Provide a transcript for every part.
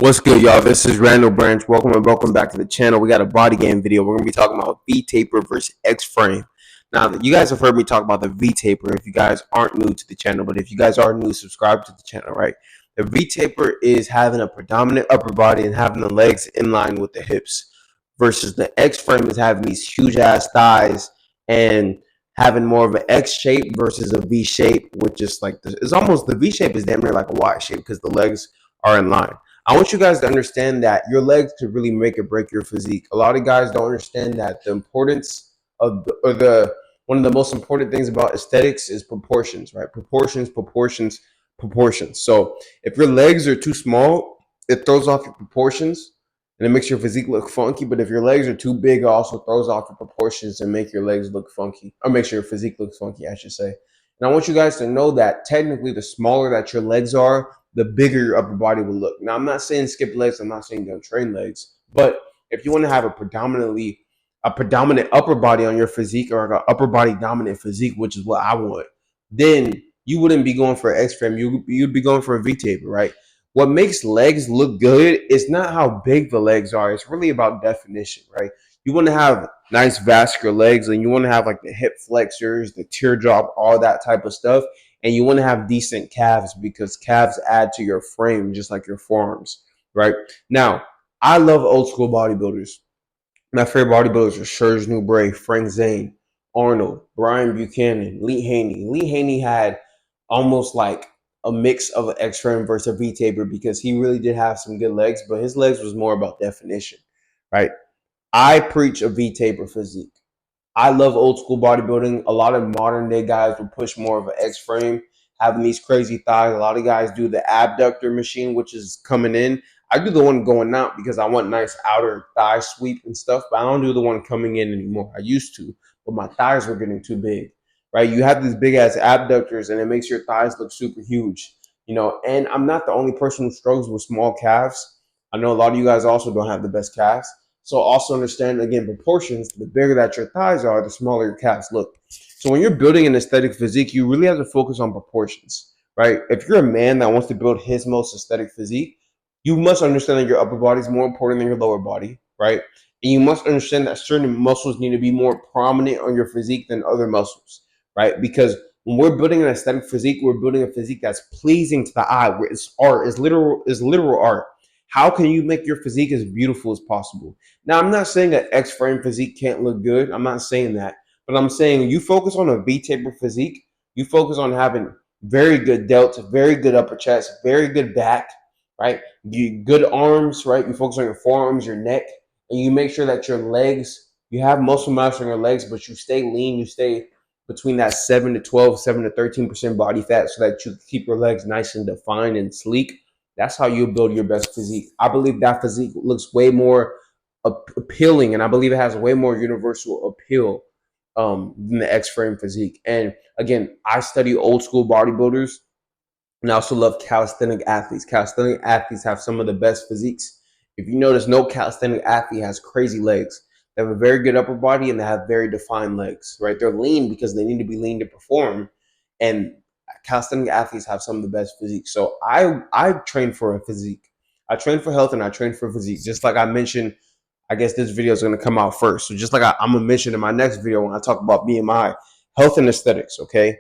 What's good, y'all? This is Randall Branch. Welcome back to the channel. We got a body game video. We're gonna be talking about V-taper versus X-frame. Now, you guys have heard me talk about the V-taper. If you guys aren't new to the channel, but if you guys are new, subscribe to the channel, right? The V-taper is having a predominant upper body and having the legs in line with the hips, versus the X-frame is having these huge ass thighs and having more of an X shape versus a V shape, which is like it's almost the V shape is damn near like a Y shape because the legs are in line. I want you guys to understand that your legs could really make or break your physique. A lot of guys don't understand that the importance of one of the most important things about aesthetics is proportions, right? Proportions. So if your legs are too small, it throws off your proportions and it makes your physique look funky. But if your legs are too big, it also throws off your proportions and make your legs look funky, or makes your physique look funky, I should say. And I want you guys to know that technically the smaller that your legs are, the bigger your upper body will look. Now, I'm not saying skip legs. I'm not saying don't train legs. But if you want to have a predominant upper body on your physique, or an upper body dominant physique, which is what I want, then you wouldn't be going for an X-frame. You'd be going for a V-taper, right? What makes legs look good is not how big the legs are. It's really about definition, right? You want to have nice vascular legs, and you want to have like the hip flexors, the teardrop, all that type of stuff. And you want to have decent calves because calves add to your frame just like your forearms, right? Now, I love old school bodybuilders. My favorite bodybuilders are Serge Nubret, Frank Zane, Arnold, Brian Buchanan, Lee Haney. Lee Haney had almost like a mix of an X-frame versus a V-taper because he really did have some good legs, but his legs was more about definition, right? I preach a V-taper physique. I love old school bodybuilding. A lot of modern day guys will push more of an X frame, having these crazy thighs. A lot of guys do the abductor machine, which is coming in. I do the one going out because I want nice outer thigh sweep and stuff, but I don't do the one coming in anymore. I used to, but my thighs were getting too big, right? You have these big ass abductors and it makes your thighs look super huge, and I'm not the only person who struggles with small calves. I know a lot of you guys also don't have the best calves. So also understand, again, proportions. The bigger that your thighs are, the smaller your calves look. So when you're building an aesthetic physique, you really have to focus on proportions, right? If you're a man that wants to build his most aesthetic physique, you must understand that your upper body is more important than your lower body, right? And you must understand that certain muscles need to be more prominent on your physique than other muscles, right? Because when we're building an aesthetic physique, we're building a physique that's pleasing to the eye, where it's art, is literal art. How can you make your physique as beautiful as possible? Now, I'm not saying that X-frame physique can't look good. I'm not saying that. But I'm saying you focus on a V-taper physique. You focus on having very good delts, very good upper chest, very good back, right? Good arms, right? You focus on your forearms, your neck, and you make sure that your legs, you have muscle mass on your legs, but you stay lean. You stay between that 7 to 12, 7 to 13% body fat so that you keep your legs nice and defined and sleek. That's how you build your best physique. I believe that physique looks way more appealing, and I believe it has way more universal appeal than the X-frame physique. And again, I study old school bodybuilders, and I also love calisthenic athletes. Calisthenic athletes have some of the best physiques. If you notice, no calisthenic athlete has crazy legs. They have a very good upper body and they have very defined legs, right? They're lean because they need to be lean to perform. And calisthenic athletes have some of the best physiques. So I train for a physique. I train for health and I train for physique. Just like I mentioned, I guess this video is going to come out first. So just like I'm going to mention in my next video when I talk about BMI, health and aesthetics, okay?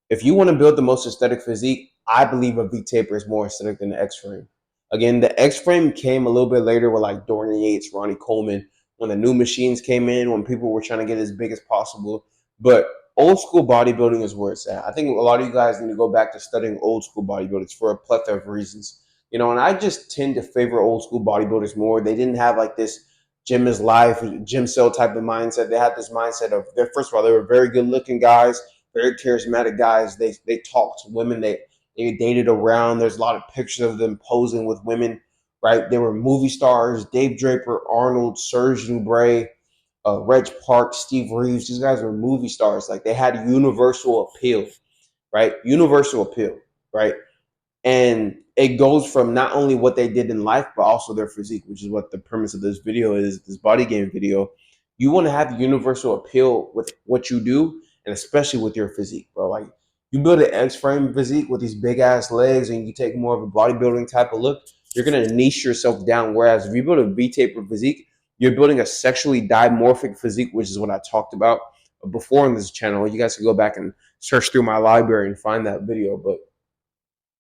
If you want to build the most aesthetic physique, I believe a V-taper is more aesthetic than the X-frame. Again, the X-frame came a little bit later with like Dorian Yates, Ronnie Coleman, when the new machines came in, when people were trying to get as big as possible. But old school bodybuilding is where it's at. I think a lot of you guys need to go back to studying old school bodybuilders for a plethora of reasons. And I just tend to favor old school bodybuilders more. They didn't have like this gym is life, gym cell type of mindset. They had this mindset of, first of all, they were very good looking guys, very charismatic guys. They talked to women. They dated around. There's a lot of pictures of them posing with women, right? They were movie stars. Dave Draper, Arnold, Serge Nubret, Reg Park, Steve Reeves. These guys were movie stars. Like they had universal appeal, right? Universal appeal, right? And it goes from not only what they did in life, but also their physique, which is what the premise of this video is, this body game video. You want to have universal appeal with what you do, and especially with your physique, bro. Like you build an X-frame physique with these big ass legs and you take more of a bodybuilding type of look, you're gonna niche yourself down. Whereas if you build a V-taper physique, you're building a sexually dimorphic physique, which is what I talked about before on this channel. You guys can go back and search through my library and find that video. But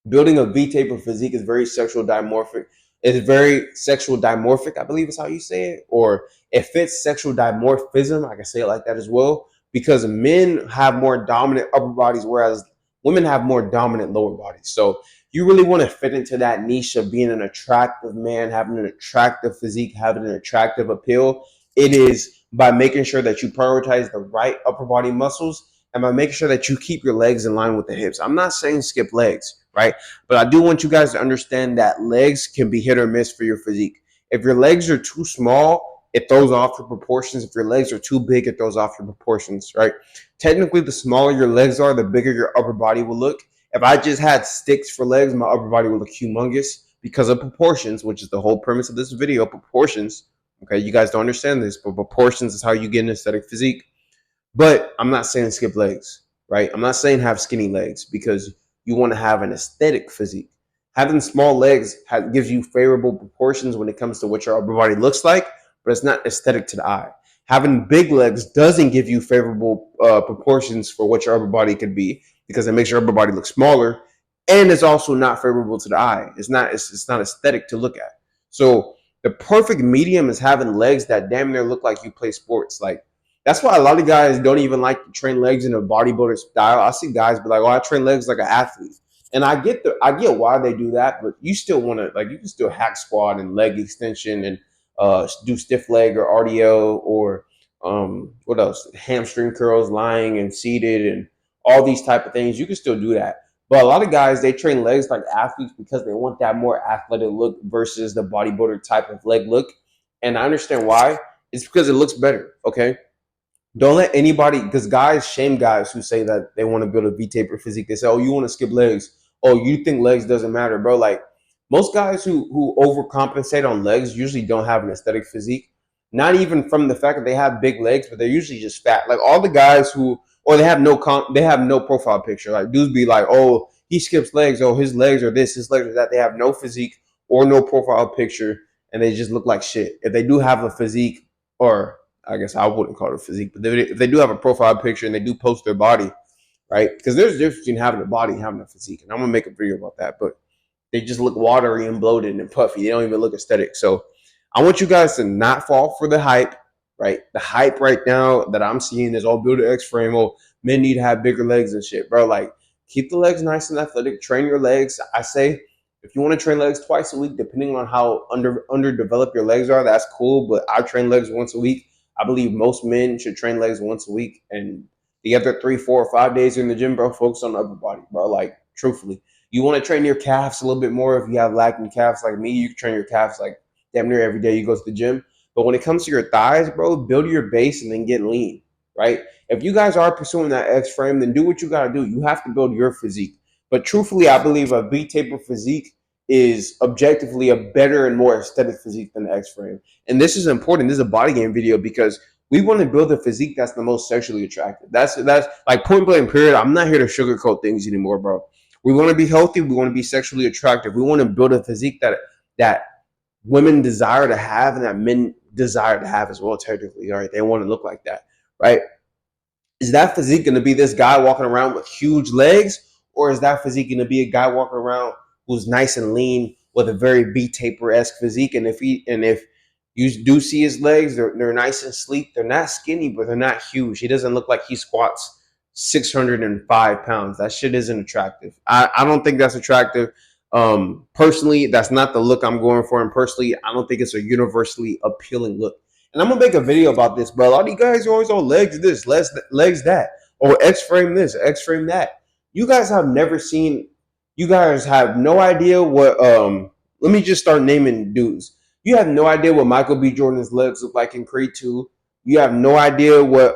building a V-taper physique is very sexual dimorphic. It's very sexual dimorphic, I believe is how you say it, or it fits sexual dimorphism. I can say it like that as well, because men have more dominant upper bodies, whereas women have more dominant lower bodies. So you really want to fit into that niche of being an attractive man, having an attractive physique, having an attractive appeal. It is by making sure that you prioritize the right upper body muscles and by making sure that you keep your legs in line with the hips. I'm not saying skip legs, right? But I do want you guys to understand that legs can be hit or miss for your physique. If your legs are too small, it throws off your proportions. If your legs are too big, it throws off your proportions, right? Technically, the smaller your legs are, the bigger your upper body will look. If I just had sticks for legs, my upper body would look humongous because of proportions, which is the whole premise of this video, proportions. Okay, you guys don't understand this, but proportions is how you get an aesthetic physique. But I'm not saying skip legs, right? I'm not saying have skinny legs because you want to have an aesthetic physique. Having small legs gives you favorable proportions when it comes to what your upper body looks like, but it's not aesthetic to the eye. Having big legs doesn't give you favorable proportions for what your upper body could be because it makes your upper body look smaller, and it's also not favorable to the eye. It's not aesthetic to look at. So the perfect medium is having legs that damn near look like you play sports. Like that's why a lot of guys don't even like to train legs in a bodybuilder style. I see guys be like, "Oh, I train legs like an athlete," and I get why they do that, but you still want to like you can still hack squat and leg extension and do stiff leg or RDO or what else? Hamstring curls, lying and seated, and all these type of things. You can still do that. But a lot of guys they train legs like athletes because they want that more athletic look versus the bodybuilder type of leg look. And I understand why. It's because it looks better. Okay, don't let anybody, because guys shame guys who say that they want to build a V-taper physique. They say, "Oh, you want to skip legs? Oh, you think legs doesn't matter, bro?" Like most guys who overcompensate on legs usually don't have an aesthetic physique. Not even from the fact that they have big legs, but they're usually just fat. Like all the guys who, or they have no profile picture. Like dudes be like, "Oh, he skips legs. Oh, his legs are this, his legs are that." They have no physique or no profile picture, and they just look like shit. If they do have a physique, or I guess I wouldn't call it a physique, but if they do have a profile picture and they do post their body, right? Because there's a difference between having a body and having a physique, and I'm gonna make a video about that. But they just look watery and bloated and puffy. They don't even look aesthetic. So I want you guys to not fall for the hype, right? The hype right now that I'm seeing is all build an X frame. Oh, men need to have bigger legs and shit, bro. Like keep the legs nice and athletic. Train your legs. I say if you want to train legs twice a week, depending on how underdeveloped your legs are, that's cool. But I train legs once a week. I believe most men should train legs once a week, and the other 3, 4, or 5 days in the gym, bro, focus on the upper body, bro. Like truthfully, you want to train your calves a little bit more. If you have lacking calves like me, you can train your calves like damn near every day you go to the gym. But when it comes to your thighs, bro, build your base and then get lean, right? If you guys are pursuing that X frame, then do what you got to do. You have to build your physique. But truthfully, I believe a V-taper physique is objectively a better and more aesthetic physique than the X frame. And this is important. This is a body game video because we want to build a physique that's the most sexually attractive. That's like point blank period. I'm not here to sugarcoat things anymore, bro. We want to be healthy. We want to be sexually attractive. We want to build a physique that women desire to have and that men desire to have as well. Technically, all right, they want to look like that, right? Is that physique going to be this guy walking around with huge legs, or is that physique going to be a guy walking around who's nice and lean with a very B-taper-esque physique? And if you do see his legs, they're nice and sleek. They're not skinny, but they're not huge. He doesn't look like he squats 605 pounds. That shit isn't attractive. I don't think that's attractive. Personally, that's not the look I'm going for. And personally, I don't think it's a universally appealing look. And I'm gonna make a video about this, bro. A lot of you guys are always on legs this, legs that, or X frame this, X frame that. You guys have never seen. You guys have no idea what. Let me just start naming dudes. You have no idea what Michael B. Jordan's legs look like in Creed 2. You have no idea what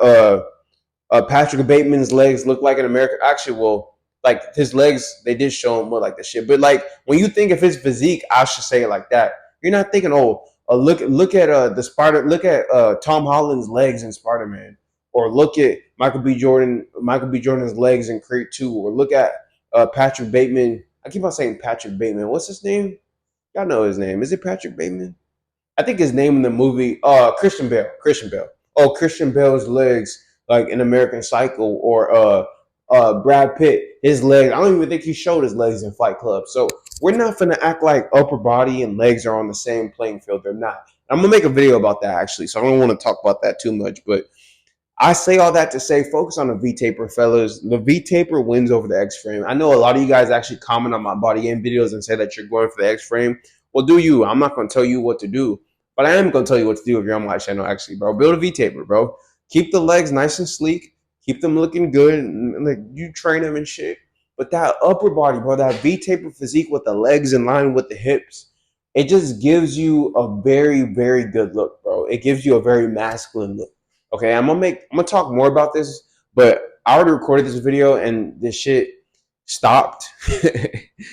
Patrick Bateman's legs look like in America. Actually, well, like his legs, they did show him more like the shit. But like when you think of his physique, I should say it like that. You're not thinking, oh, look at the Spider, look at Tom Holland's legs in Spider Man, or look at Michael B. Jordan's legs in Creed 2, or look at Patrick Bateman. I keep on saying Patrick Bateman. What's his name? Y'all know his name. Is it Patrick Bateman? I think his name in the movie, Christian Bale. Christian Bale. Oh, Christian Bale's legs, like in American Psycho, or Brad Pitt, his legs. I don't even think he showed his legs in Fight Club. So we're not gonna act like upper body and legs are on the same playing field. They're not. I'm gonna make a video about that actually, so I don't want to talk about that too much. But I say all that to say, focus on the V taper, fellas. The V taper wins over the X frame. I know a lot of you guys actually comment on my body game videos and say that you're going for the X frame. Well, do you? I'm not going to tell you what to do, but I am going to tell you what to do if you're on my channel, actually, bro. Build a V taper, bro. Keep the legs nice and sleek. Keep them looking good. And, like, you train them and shit. But that upper body, bro, that V taper physique with the legs in line with the hips, it just gives you a very, very good look, bro. It gives you a very masculine look. Okay, I'm gonna talk more about this, but I already recorded this video and this shit stopped.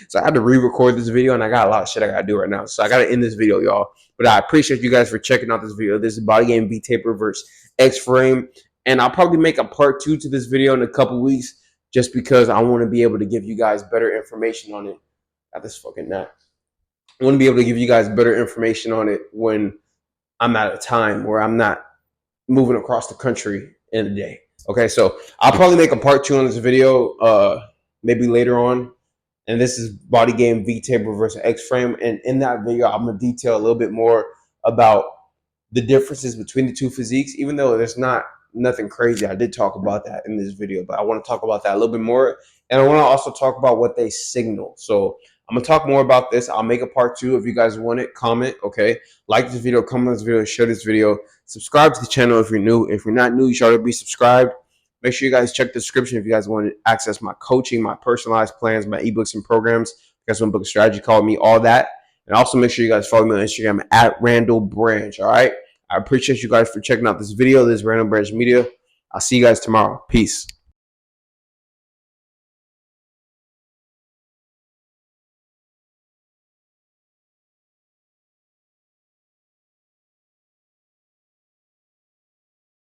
So I had to re-record this video and I got a lot of shit I gotta do right now. So I gotta end this video, y'all. But I appreciate you guys for checking out this video. This is BodyGame V Taper versus X Frame. And I'll probably make a part 2 to this video in a couple weeks just because I want to be able to give you guys better information on it. Got this fucking nut. I want to be able to give you guys better information on it when I'm at a time where I'm not moving across the country in a day. Okay, so I'll probably make a part 2 on this video maybe later on. And this is BodyGame V Taper versus X Frame. And in that video, I'm gonna detail a little bit more about the differences between the two physiques, even though there's not nothing crazy. I did talk about that in this video, but I want to talk about that a little bit more. And I want to also talk about what they signal. So I'm gonna talk more about this. I'll make a part 2 if you guys want it. Comment, okay? Like this video, comment on this video, share this video. Subscribe to the channel if you're new. If you're not new, you should already be subscribed. Make sure you guys check the description if you guys want to access my coaching, my personalized plans, my ebooks and programs. If you guys want to book a strategy, call me, all that. And also make sure you guys follow me on Instagram at Randall Branch, all right? I appreciate you guys for checking out this video. This is Randall Branch Media. I'll see you guys tomorrow. Peace.